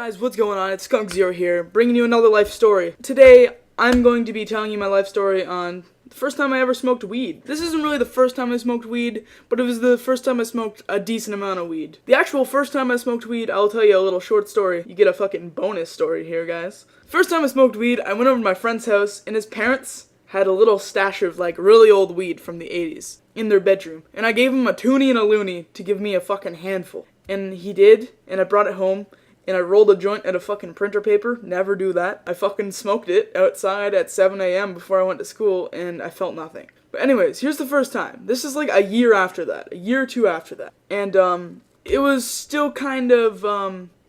guys, what's going on? It's Skunk Zero here, bringing you another life story. Today, I'm going to be telling you my life story on the first time I ever smoked weed. This isn't really the first time I smoked weed, but it was the first time I smoked a decent amount of weed. The actual first time I smoked weed, I'll tell you a little short story. You get a fucking bonus story here, guys. First time I smoked weed, I went over to my friend's house, and his parents had a little stash of, really old weed from the 80s in their bedroom. And I gave him a toonie and a loony to give me a fucking handful. And he did, and I brought it home. And I rolled a joint out of fucking printer paper. Never do that. I fucking smoked it outside at 7 a.m. before I went to school, and I felt nothing. But anyways, here's the first time. This is like a year after that. A year or two after that. And, it was still kind of,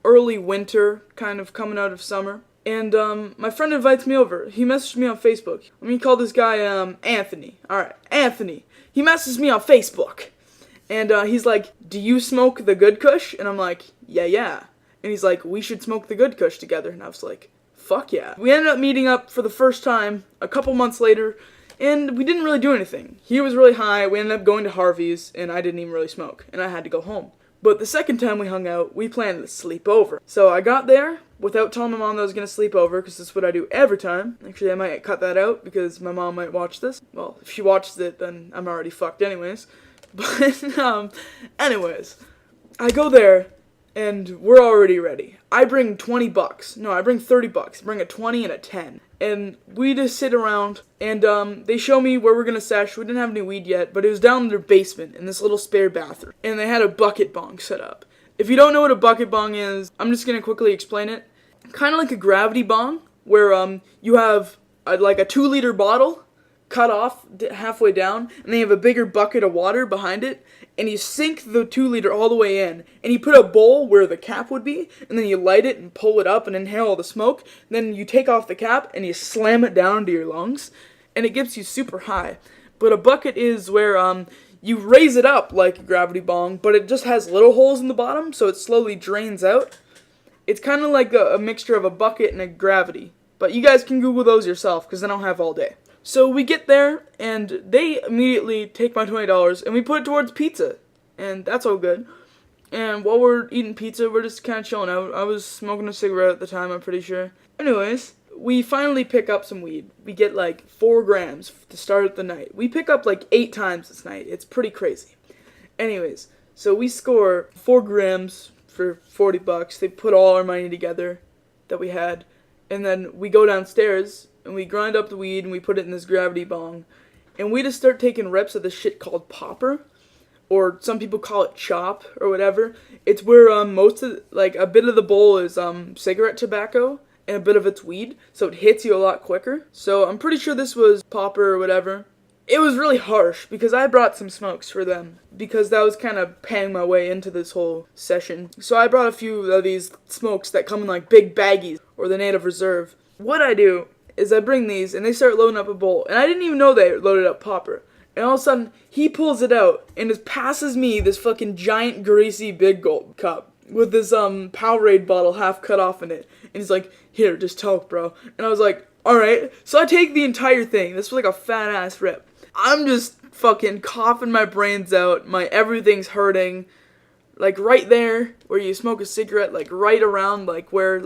early winter, kind of coming out of summer. And, my friend invites me over. He messaged me on Facebook. Let me call this guy, Anthony. Alright, Anthony. He messages me on Facebook. And, he's like, "Do you smoke the good kush?" And I'm like, yeah. And he's like, "We should smoke the good kush together." And I was like, fuck yeah. We ended up meeting up for the first time a couple months later, and we didn't really do anything. He was really high, we ended up going to Harvey's, and I didn't even really smoke, and I had to go home. But the second time we hung out, we planned to sleep over. So I got there without telling my mom that I was going to sleep over, because that's what I do every time. Actually, I might cut that out, because my mom might watch this. Well, if she watches it, then I'm already fucked anyways. But, anyways, I go there, and we're already ready. I bring $20. No, I bring $30. I bring a 20 and a 10. And we just sit around, and they show me where we're gonna sesh. We didn't have any weed yet, but it was down in their basement in this little spare bathroom. And they had a bucket bong set up. If you don't know what a bucket bong is, I'm just gonna quickly explain it. Kind of like a gravity bong, where you have a 2-liter bottle cut off halfway down, and they have a bigger bucket of water behind it, and you sink the 2-liter all the way in, and you put a bowl where the cap would be, and then you light it and pull it up and inhale all the smoke, then you take off the cap and you slam it down into your lungs, and it gets you super high. But a bucket is where you raise it up like a gravity bong, but it just has little holes in the bottom, so it slowly drains out. It's kind of like a mixture of a bucket and a gravity, but you guys can Google those yourself, because I don't have all day. So we get there, and they immediately take my $20, and we put it towards pizza, and that's all good. And while we're eating pizza, we're just kind of chilling out. I was smoking a cigarette at the time, I'm pretty sure. Anyways, we finally pick up some weed. We get 4 grams to start the night. We pick up 8 times this night. It's pretty crazy. Anyways, so we score 4 grams for $40. They put all our money together that we had, and then we go downstairs, and we grind up the weed, and we put it in this gravity bong. And we just start taking rips of this shit called popper. Or some people call it chop, or whatever. It's where most of, a bit of the bowl is cigarette tobacco, and a bit of it's weed. So it hits you a lot quicker. So I'm pretty sure this was popper or whatever. It was really harsh, because I brought some smokes for them. Because that was kind of paying my way into this whole session. So I brought a few of these smokes that come in big baggies, or the Native Reserve. What I do is I bring these, and they start loading up a bowl. And I didn't even know they loaded up popper. And all of a sudden, he pulls it out, and just passes me this fucking giant, greasy, big gulp cup. With this, Powerade bottle half cut off in it. And he's like, "Here, just toke, bro." And I was like, alright. So I take the entire thing. This was a fat-ass rip. I'm just fucking coughing my brains out. My everything's hurting. Right there, where you smoke a cigarette, right around, where,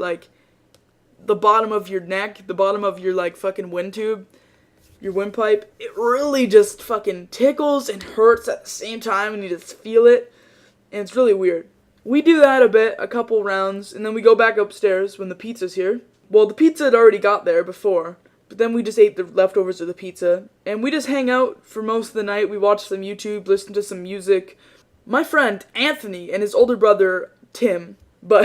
the bottom of your neck, the bottom of your, fucking wind tube, your windpipe, it really just fucking tickles and hurts at the same time, and you just feel it, and it's really weird. We do that a couple rounds, and then we go back upstairs when the pizza's here. Well, the pizza had already got there before, but then we just ate the leftovers of the pizza, and we just hang out for most of the night. We watch some YouTube, listen to some music. My friend, Anthony, and his older brother, Tim, but,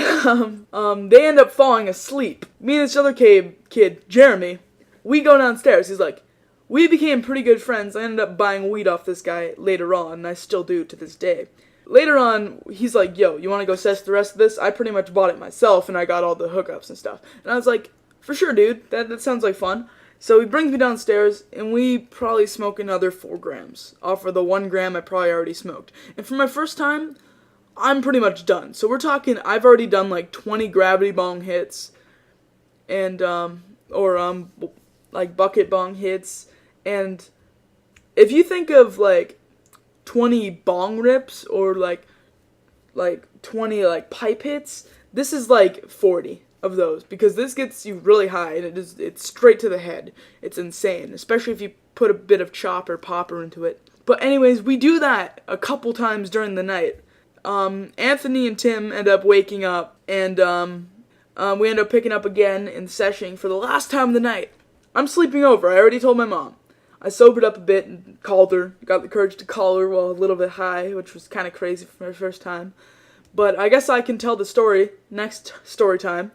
they end up falling asleep. Me and this other kid, Jeremy, we go downstairs. He's like, we became pretty good friends. I ended up buying weed off this guy later on, and I still do to this day. Later on, he's like, "Yo, you want to go sesh the rest of this?" I pretty much bought it myself, and I got all the hookups and stuff. And I was like, "For sure, dude. That sounds like fun." So he brings me downstairs, and we probably smoke another 4 grams off of the 1 gram I probably already smoked. And for my first time, I'm pretty much done. So we're talking, I've already done 20 gravity bong hits, and, bucket bong hits, and if you think of, 20 bong rips, or, 20, pipe hits, This is like 40 of those, because this gets you really high, and it's straight to the head. It's insane, especially if you put a bit of chop or popper into it. But anyways, we do that a couple times during the night. Anthony and Tim end up waking up, and we end up picking up again in session for the last time of the night. I'm sleeping over. I already told my mom. I sobered up a bit and called her. Got the courage to call her while a little bit high, which was kind of crazy for my first time. But I guess I can tell the story, next story time,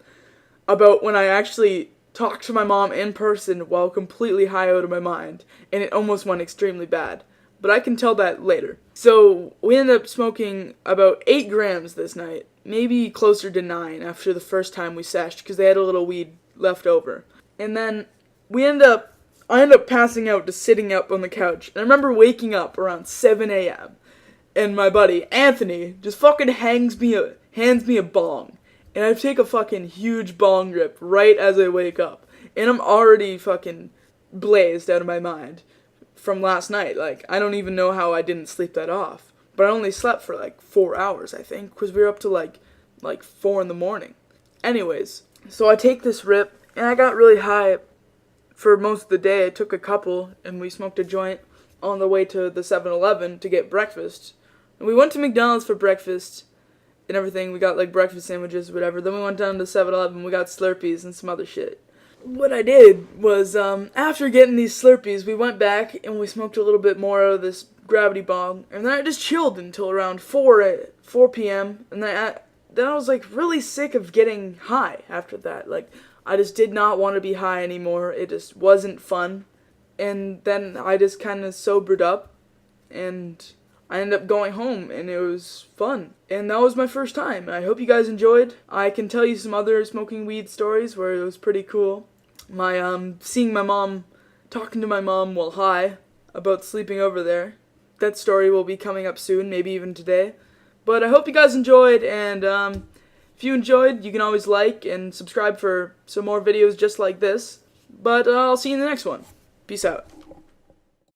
about when I actually talked to my mom in person while completely high out of my mind, and it almost went extremely bad. But I can tell that later. So, we ended up smoking about 8 grams this night, maybe closer to 9 after the first time we seshed, because they had a little weed left over. And then, I ended up passing out, just sitting up on the couch, and I remember waking up around 7 a.m., and my buddy, Anthony, just fucking hands me a bong. And I take a fucking huge bong rip right as I wake up. And I'm already fucking blazed out of my mind from last night. Like, I don't even know how I didn't sleep that off. But I only slept for like 4 hours, I think, because we were up to like 4 in the morning. Anyways, so I take this rip, and I got really high for most of the day. I took a couple, and we smoked a joint on the way to the 7-Eleven to get breakfast. And we went to McDonald's for breakfast and everything. We got like breakfast sandwiches, whatever. Then we went down to 7-Eleven. We got Slurpees and some other shit. What I did was, after getting these Slurpees, we went back and we smoked a little bit more out of this gravity bong. And then I just chilled until around 4 p.m. And then I was like really sick of getting high after that. Like, I just did not want to be high anymore. It just wasn't fun. And then I just kind of sobered up, and I ended up going home, and it was fun. And that was my first time. I hope you guys enjoyed. I can tell you some other smoking weed stories where it was pretty cool. Seeing my mom, talking to my mom while high about sleeping over there. That story will be coming up soon, maybe even today. But I hope you guys enjoyed, and if you enjoyed, you can always like and subscribe for some more videos just like this. But I'll see you in the next one. Peace out.